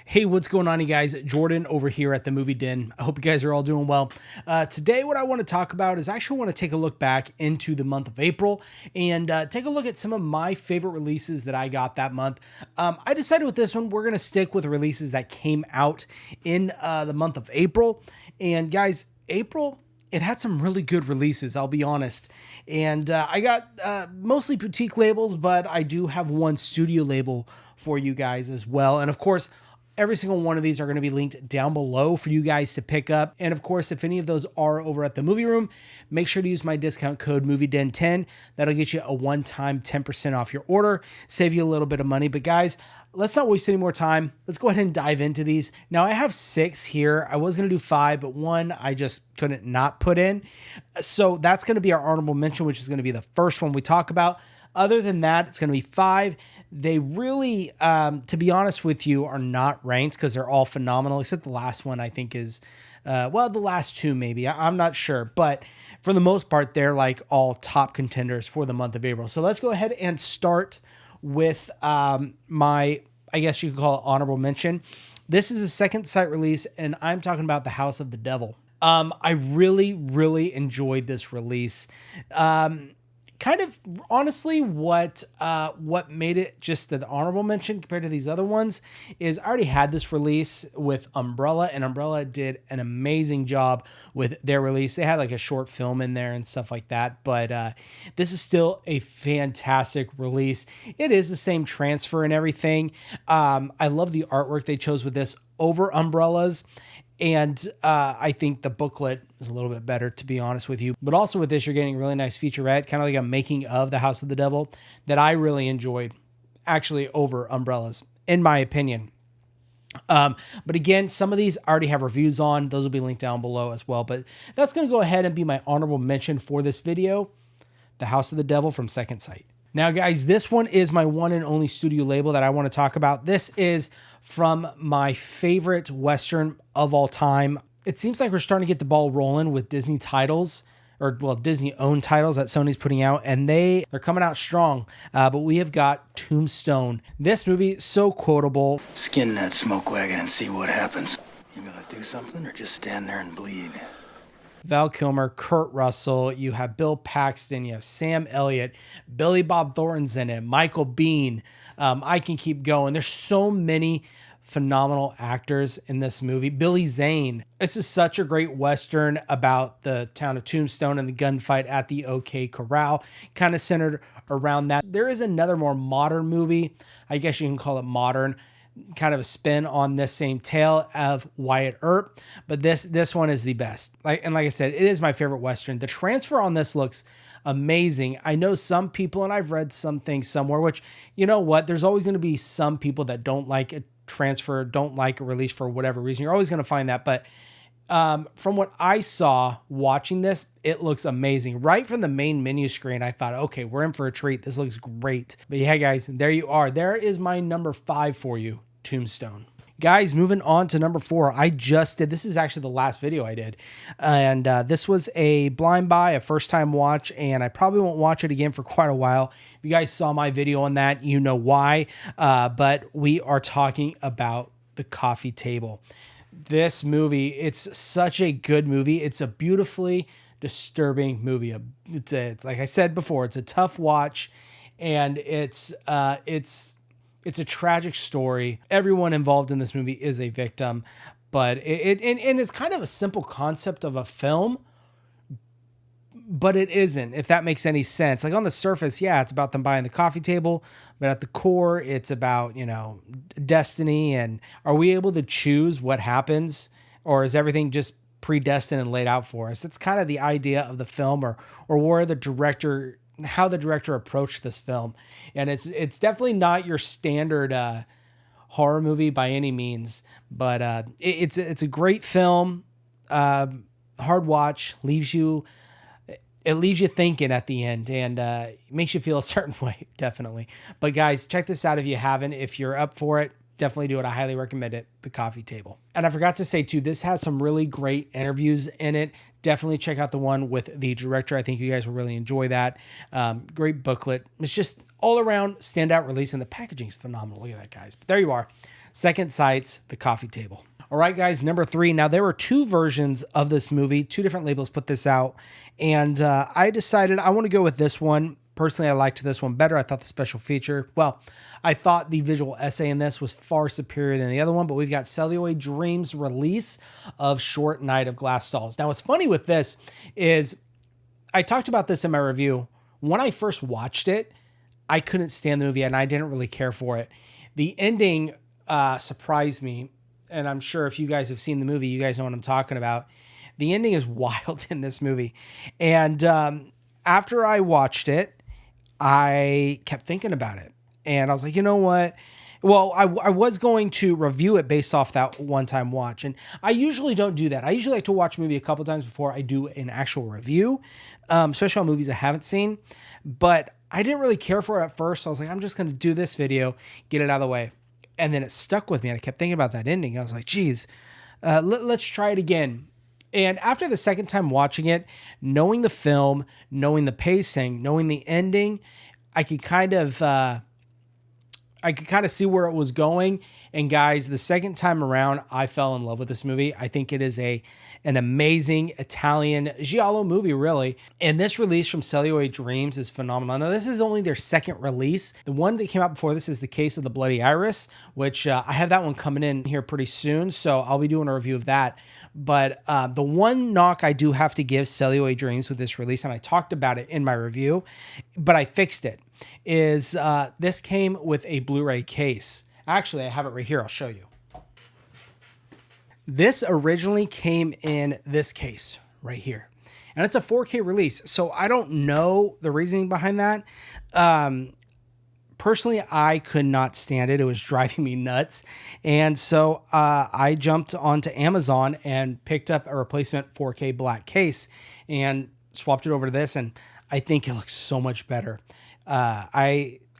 Hey, what's going on, you guys? Jordan over here at the Movie Den. I hope you guys are all doing well. Today, what I want to talk about is I actually want to take a look back into the month of April and take a look at some of my favorite releases that I got that month. I decided with this one, we're going to stick with releases that came out in the month of April. And guys, April, it had some really good releases, I'll be honest. And I got mostly boutique labels, but I do have one studio label for you guys as well. And of course, every single one of these are going to be linked down below for you guys to pick up. And of course, if any of those are over at the movie room, make sure to use my discount code MovieDen10. That'll get you a one-time 10% off your order, save you a little bit of money. But guys, let's not waste any more time. Let's go ahead and dive into these. Now, I have 6 here. I was going to do 5, but one I just couldn't not put in. So that's going to be our honorable mention, which is going to be the first one we talk about. Other than that, it's going to be 5. They really, to be honest with you, are not ranked because they're all phenomenal, except the last one I think is, the last 2 maybe. I'm not sure. But for the most part, they're like all top contenders for the month of April. So let's go ahead and start with my, I guess you could call it honorable mention. This is a second sight release, and I'm talking about The House of the Devil. I really, really enjoyed this release. Kind of honestly what made it just an honorable mention compared to these other ones is I already had this release with Umbrella, and Umbrella did an amazing job with their release. They had like a short film in there and stuff like that, but this is still a fantastic release. It is the same transfer and everything. I love the artwork they chose with this over Umbrella's. And I think the booklet is a little bit better, to be honest with you. But also with this, you're getting a really nice featurette, kind of like a making of The House of the Devil that I really enjoyed, actually over Umbrella's, in my opinion. But again, some of these I already have reviews on. Those will be linked down below as well. But that's going to go ahead and be my honorable mention for this video, The House of the Devil from Second Sight. Now, guys, this one is my one and only studio label that I want to talk about. This is from my favorite Western of all time. It seems like we're starting to get the ball rolling with Disney titles, or well, Disney-owned titles that Sony's putting out, and they're coming out strong. But we have got Tombstone. This movie, so quotable. Skin that smoke wagon and see what happens. You gonna do something or just stand there and bleed? Val Kilmer, Kurt Russell, you have Bill Paxton, you have Sam Elliott, Billy Bob Thornton's in it, Michael Biehn. I can keep going. There's so many phenomenal actors in this movie. Billy Zane. This is such a great Western about the town of Tombstone and the gunfight at the OK Corral, kind of centered around that. There is another more modern movie, I guess you can call it modern, kind of a spin on this same tale of Wyatt Earp, but this one is the best. Like I said, it is my favorite Western. The transfer on this looks amazing. I know some people, and I've read some things somewhere, which, you know what, there's always going to be some people that don't like a transfer, don't like a release for whatever reason. You're always going to find that, but from what I saw watching this, it looks amazing. Right from the main menu screen, I thought, okay, we're in for a treat. This looks great. But yeah, guys, there you are. There is my number 5 for you, Tombstone. Guys, moving on to number 4. I just did, this is actually the last video I did. And this was a blind buy, a first time watch, and I probably won't watch it again for quite a while. If you guys saw my video on that, you know why. But we are talking about The Coffee Table. This movie, it's such a good movie. It's a beautifully disturbing movie. It's like I said before, it's a tough watch, and it's a tragic story. Everyone involved in this movie is a victim, but it's kind of a simple concept of a film, but it isn't, if that makes any sense. Like on the surface, yeah, it's about them buying the coffee table, but at the core, it's about, you know, destiny, and are we able to choose what happens, or is everything just predestined and laid out for us? It's kind of the idea of the film, or where the director, how the director approached this film. And it's definitely not your standard horror movie by any means, but it's a great film. Hard watch, leaves you thinking at the end, and makes you feel a certain way, definitely. But guys, check this out if you haven't. If you're up for it, definitely do it. I highly recommend it, The Coffee Table. And I forgot to say too, this has some really great interviews in it. Definitely check out the one with the director. I think you guys will really enjoy that. Great booklet. It's just all around standout release, and the packaging is phenomenal. Look at that, guys. But there you are. Second Sight's The Coffee Table. All right, guys, number 3. Now, there were 2 versions of this movie. 2 different labels put this out. And I decided I want to go with this one. Personally, I liked this one better. I thought the special feature, well, I thought the visual essay in this was far superior than the other one, but we've got Celluloid Dreams release of Short Night of Glass Dolls. Now, what's funny with this is I talked about this in my review. When I first watched it, I couldn't stand the movie and I didn't really care for it. The ending surprised me. And I'm sure if you guys have seen the movie, you guys know what I'm talking about. The ending is wild in this movie. And after I watched it, I kept thinking about it. And I was like, you know what? Well, I was going to review it based off that one-time watch. And I usually don't do that. I usually like to watch a movie a couple times before I do an actual review, especially on movies I haven't seen. But I didn't really care for it at first. So I was like, I'm just going to do this video, get it out of the way. And then it stuck with me. And I kept thinking about that ending. I was like, geez, let's try it again. And after the second time watching it, knowing the film, knowing the pacing, knowing the ending, I could kind of see where it was going. And guys, the second time around, I fell in love with this movie. I think it is an amazing Italian giallo movie, really. And this release from Celluloid Dreams is phenomenal. Now, this is only their second release. The one that came out before this is The Case of the Bloody Iris, which I have that one coming in here pretty soon. So I'll be doing a review of that. But the one knock I do have to give Celluloid Dreams with this release, and I talked about it in my review, but I fixed it, is this came with a Blu-ray case. Actually, I have it right here. I'll show you. This originally came in this case right here. And it's a 4K release. So I don't know the reasoning behind that. Personally, I could not stand it. It was driving me nuts. And so I jumped onto Amazon and picked up a replacement 4K black case and swapped it over to this. And I think it looks so much better.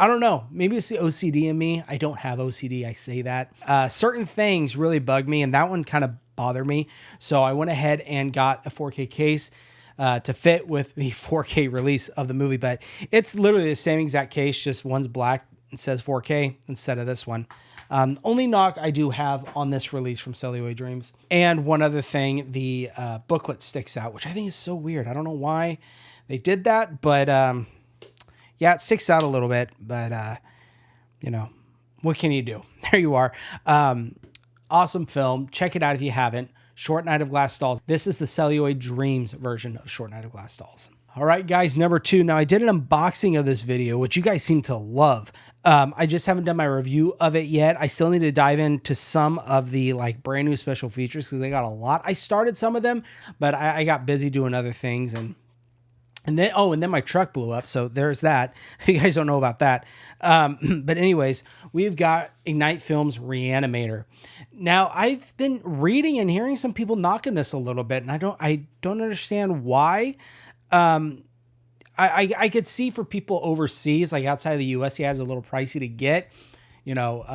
I don't know. Maybe it's the OCD in me. I don't have OCD. I say that. Certain things really bug me, and that one kind of bothered me. So I went ahead and got a 4K case to fit with the 4K release of the movie. But it's literally the same exact case, just one's black and says 4K instead of this one. Only knock I do have on this release from Celluloid Dreams. And one other thing, the booklet sticks out, which I think is so weird. I don't know why they did that, but yeah, it sticks out a little bit, but, you know, what can you do? There you are. Awesome film. Check it out if you haven't. Short Night of Glass Dolls. This is the Celluloid Dreams version of Short Night of Glass Dolls. All right, guys, number 2. Now, I did an unboxing of this video, which you guys seem to love. I just haven't done my review of it yet. I still need to dive into some of the like brand new special features because they got a lot. I started some of them, but I got busy doing other things and then my truck blew up. So there's that. You guys don't know about that. But anyways, we've got Ignite Films Re-Animator. Now, I've been reading and hearing some people knocking this a little bit, and I don't understand why. I could see for people overseas, like outside of the US, yeah, it's a little pricey to get, you know,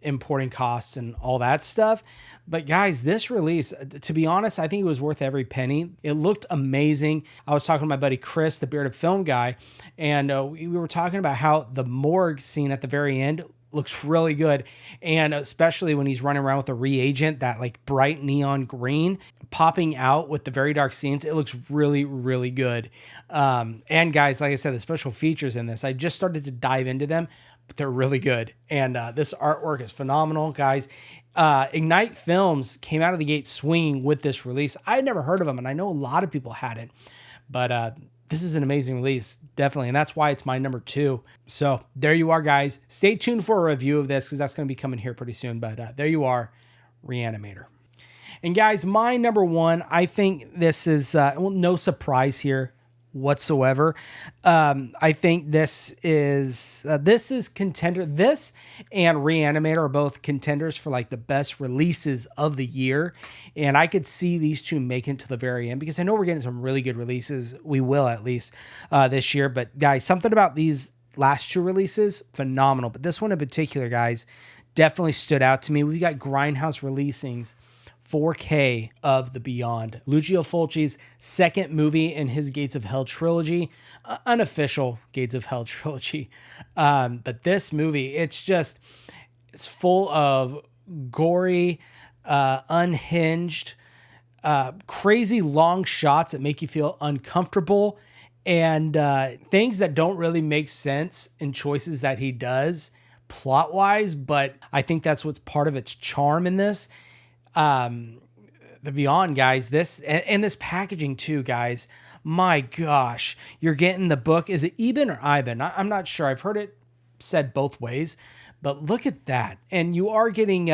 importing costs and all that stuff. But guys, this release, to be honest, I think it was worth every penny. It looked amazing. I was talking to my buddy Chris, the bearded film guy, and we were talking about how the morgue scene at the very end looks really good. And especially when he's running around with a reagent, that like bright neon green popping out with the very dark scenes, it looks really, really good. And guys, like I said, the special features in this, I just started to dive into them, but they're really good. And this artwork is phenomenal, guys. Ignite Films came out of the gate swinging with this release. I had never heard of them, and I know a lot of people hadn't, but this is an amazing release, definitely, and that's why it's my number 2. So there you are, guys. Stay tuned for a review of this because that's going to be coming here pretty soon, but there you are, Reanimator. And guys, my number 1, I think this is, well, no surprise here whatsoever. I think this is Contender. This and Reanimator are both contenders for like the best releases of the year. And I could see these two making it to the very end because I know we're getting some really good releases. We will at least this year. But guys, something about these last 2 releases, phenomenal. But this one in particular, guys, definitely stood out to me. We got Grindhouse releasing 4K of The Beyond. Lucio Fulci's second movie in his Gates of Hell trilogy, unofficial Gates of Hell trilogy. But this movie, it's full of gory, unhinged, crazy long shots that make you feel uncomfortable, and things that don't really make sense in choices that he does plot wise. But I think that's what's part of its charm in this. The Beyond, guys, this and this packaging too, guys. My gosh, you're getting the book. Is it Eben or Iben? I'm not sure. I've heard it said both ways, but look at that. And you are getting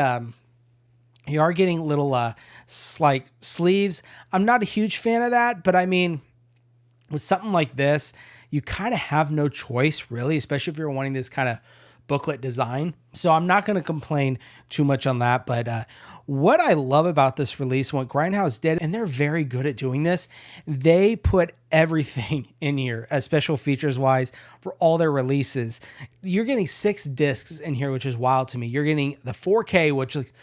little like sleeves. I'm not a huge fan of that, but I mean, with something like this, you kind of have no choice really, especially if you're wanting this kind of booklet design. So I'm not going to complain too much on that. But what I love about this release, what Grindhouse did, and they're very good at doing this, they put everything in here, special features wise, for all their releases. You're getting 6 discs in here, which is wild to me. You're getting the 4K, which looks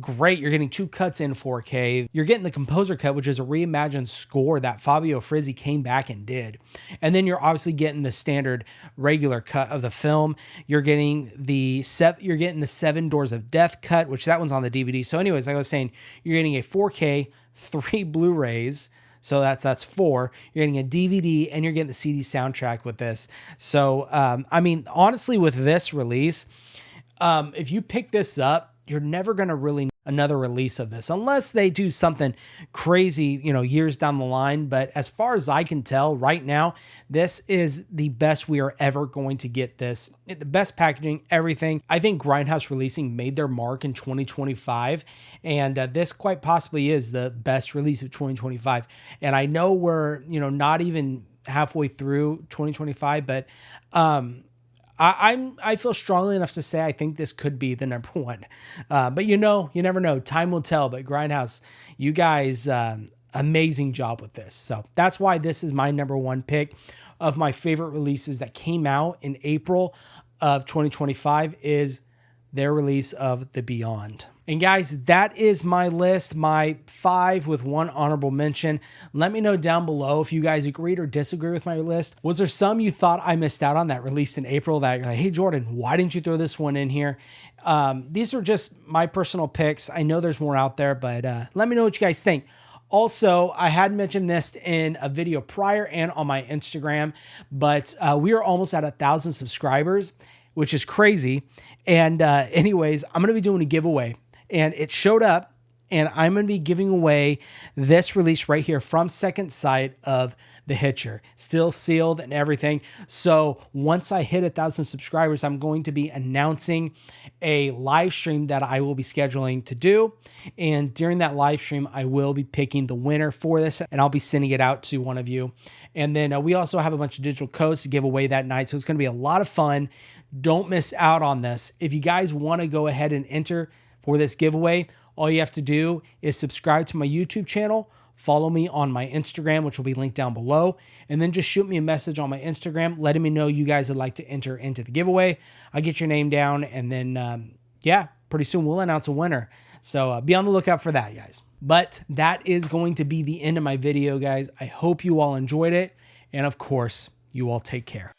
great. You're getting 2 cuts in 4K. You're getting the composer cut, which is a reimagined score that Fabio Frizzi came back and did. And then you're obviously getting the standard regular cut of the film. You're getting the 7 Doors of Death cut, which that one's on the DVD. So anyways, like I was saying, you're getting a 4K, 3 Blu-rays. So that's 4. You're getting a DVD and you're getting the CD soundtrack with this. So, I mean, honestly, with this release, if you pick this up, you're never going to really another release of this unless they do something crazy, years down the line. But as far as I can tell right now, this is the best we are ever going to get this. The best packaging, everything. I think Grindhouse Releasing made their mark in 2025. And this quite possibly is the best release of 2025. And I know we're, not even halfway through 2025, but, I feel strongly enough to say I think this could be the number 1. But you never know. Time will tell. But Grindhouse, you guys, amazing job with this. So that's why this is my number 1 pick of my favorite releases that came out in April of 2025 is their release of The Beyond. And guys, that is my list, my 5 with 1 honorable mention. Let me know down below if you guys agreed or disagree with my list. Was there some you thought I missed out on that released in April that you're like, hey, Jordan, why didn't you throw this one in here? These are just my personal picks. I know there's more out there, but let me know what you guys think. Also, I had mentioned this in a video prior and on my Instagram, but we are almost at 1,000 subscribers, which is crazy. And anyways, I'm going to be doing a giveaway. And it showed up, and I'm going to be giving away this release right here from Second Sight of The Hitcher. Still sealed and everything. So once I hit 1,000 subscribers, I'm going to be announcing a live stream that I will be scheduling to do. And during that live stream, I will be picking the winner for this, and I'll be sending it out to one of you. And then we also have a bunch of digital codes to give away that night. So it's going to be a lot of fun. Don't miss out on this. If you guys want to go ahead and enter for this giveaway, all you have to do is subscribe to my YouTube channel, follow me on my Instagram, which will be linked down below, and then just shoot me a message on my Instagram letting me know you guys would like to enter into the giveaway. I'll get your name down, and then, pretty soon we'll announce a winner. So be on the lookout for that, guys. But that is going to be the end of my video, guys. I hope you all enjoyed it, and of course, you all take care.